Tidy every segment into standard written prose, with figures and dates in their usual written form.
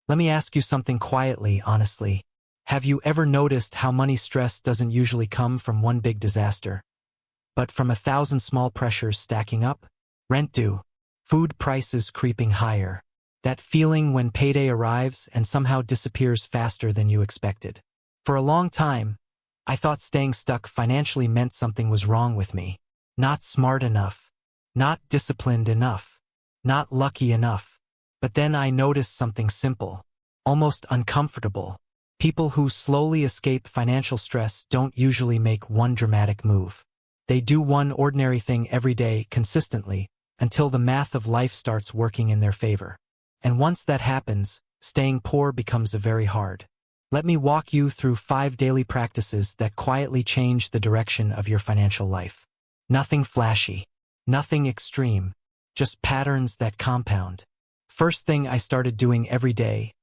Let me ask you something quietly, honestly. Have you ever noticed how money stress doesn't usually come from one big disaster, but from 1,000 small pressures stacking up? Rent due, food prices creeping higher, that feeling when payday arrives and somehow disappears faster than you expected. For a long time, I thought staying stuck financially meant something was wrong with me. Not smart enough, not disciplined enough, not lucky enough. But then I noticed something simple, almost uncomfortable. People who slowly escape financial stress don't usually make one dramatic move. They do one ordinary thing every day consistently until the math of life starts working in their favor. And once that happens, staying poor becomes very hard. Let me walk you through 5 daily practices that quietly change the direction of your financial life. Nothing flashy, nothing extreme, just patterns that compound. First thing I started doing every day,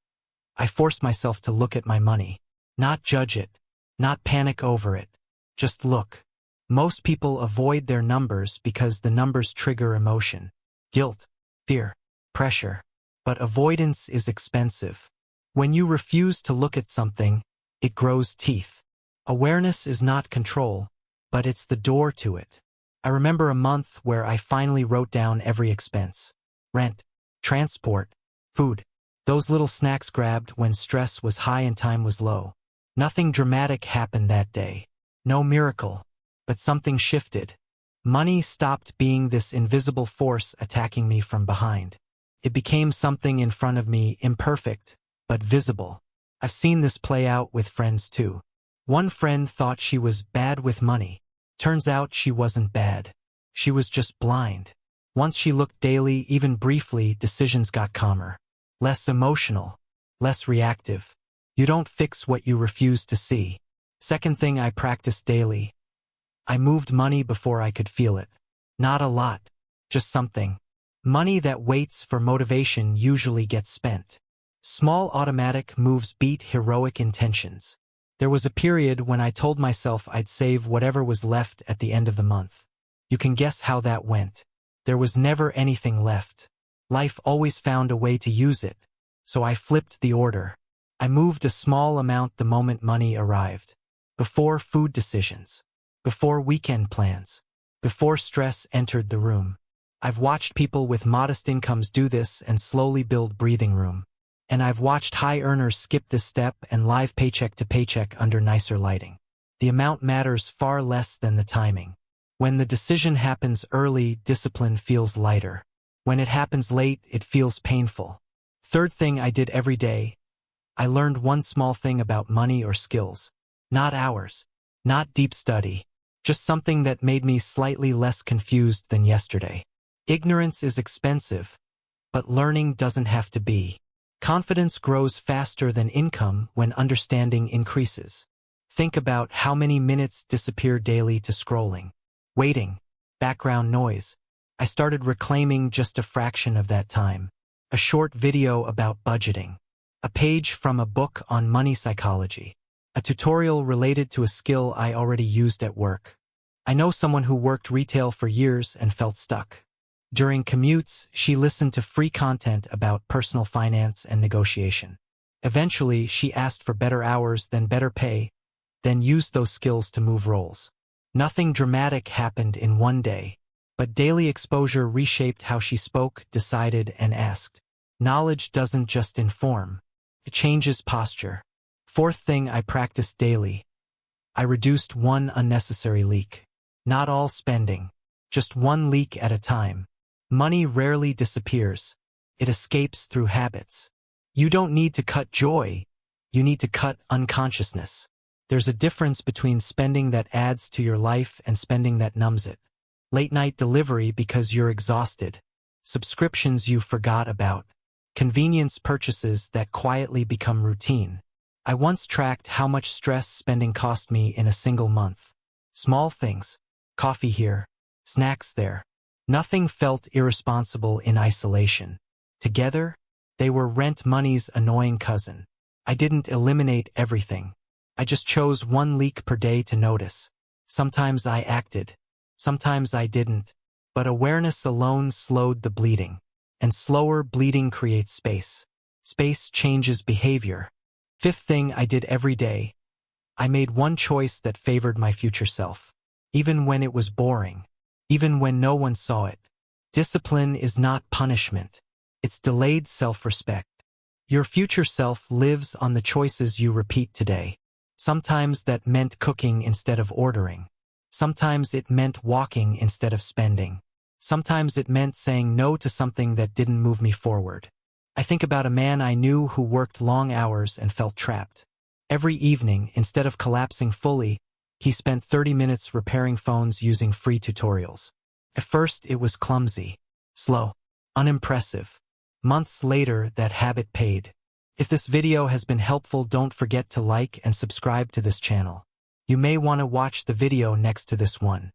I forced myself to look at my money. Not judge it, not panic over it, just look. Most people avoid their numbers because the numbers trigger emotion, guilt, fear, pressure. But avoidance is expensive. When you refuse to look at something, it grows teeth. Awareness is not control, but it's the door to it. I remember a month where I finally wrote down every expense. Rent, transport, food. Those little snacks grabbed when stress was high and time was low. Nothing dramatic happened that day. No miracle. But something shifted. Money stopped being this invisible force attacking me from behind. It became something in front of me, imperfect, but visible. I've seen this play out with friends too. One friend thought she was bad with money. Turns out she wasn't bad. She was just blind. Once she looked daily, even briefly, decisions got calmer. Less emotional. Less reactive. You don't fix what you refuse to see. Second thing I practiced daily. I moved money before I could feel it. Not a lot. Just something. Money that waits for motivation usually gets spent. Small automatic moves beat heroic intentions. There was a period when I told myself I'd save whatever was left at the end of the month. You can guess how that went. There was never anything left. Life always found a way to use it. So I flipped the order. I moved a small amount the moment money arrived. Before food decisions. Before weekend plans. Before stress entered the room. I've watched people with modest incomes do this and slowly build breathing room. And I've watched high earners skip this step and live paycheck to paycheck under nicer lighting. The amount matters far less than the timing. When the decision happens early, discipline feels lighter. When it happens late, it feels painful. Third thing I did every day, I learned one small thing about money or skills. Not hours. Not deep study. Just something that made me slightly less confused than yesterday. Ignorance is expensive, but learning doesn't have to be. Confidence grows faster than income when understanding increases. Think about how many minutes disappear daily to scrolling. Waiting. Background noise. I started reclaiming just a fraction of that time. A short video about budgeting. A page from a book on money psychology. A tutorial related to a skill I already used at work. I know someone who worked retail for years and felt stuck. During commutes, she listened to free content about personal finance and negotiation. Eventually, she asked for better hours, then better pay, then used those skills to move roles. Nothing dramatic happened in one day, but daily exposure reshaped how she spoke, decided, and asked. Knowledge doesn't just inform. It changes posture. Fourth thing I practiced daily. I reduced one unnecessary leak. Not all spending. Just one leak at a time. Money rarely disappears. It escapes through habits. You don't need to cut joy. You need to cut unconsciousness. There's a difference between spending that adds to your life and spending that numbs it. Late night delivery because you're exhausted. Subscriptions you forgot about. Convenience purchases that quietly become routine. I once tracked how much stress spending cost me in a single month. Small things. Coffee here. Snacks there. Nothing felt irresponsible in isolation. Together, they were rent money's annoying cousin. I didn't eliminate everything. I just chose one leak per day to notice. Sometimes I acted. Sometimes I didn't. But awareness alone slowed the bleeding. And slower bleeding creates space. Space changes behavior. Fifth thing I did every day. I made one choice that favored my future self. Even when it was boring. Even when no one saw it. Discipline is not punishment. It's delayed self-respect. Your future self lives on the choices you repeat today. Sometimes that meant cooking instead of ordering. Sometimes it meant walking instead of spending. Sometimes it meant saying no to something that didn't move me forward. I think about a man I knew who worked long hours and felt trapped. Every evening, instead of collapsing fully, he spent 30 minutes repairing phones using free tutorials. At first, it was clumsy, slow, unimpressive. Months later, that habit paid. If this video has been helpful, don't forget to like and subscribe to this channel. You may want to watch the video next to this one.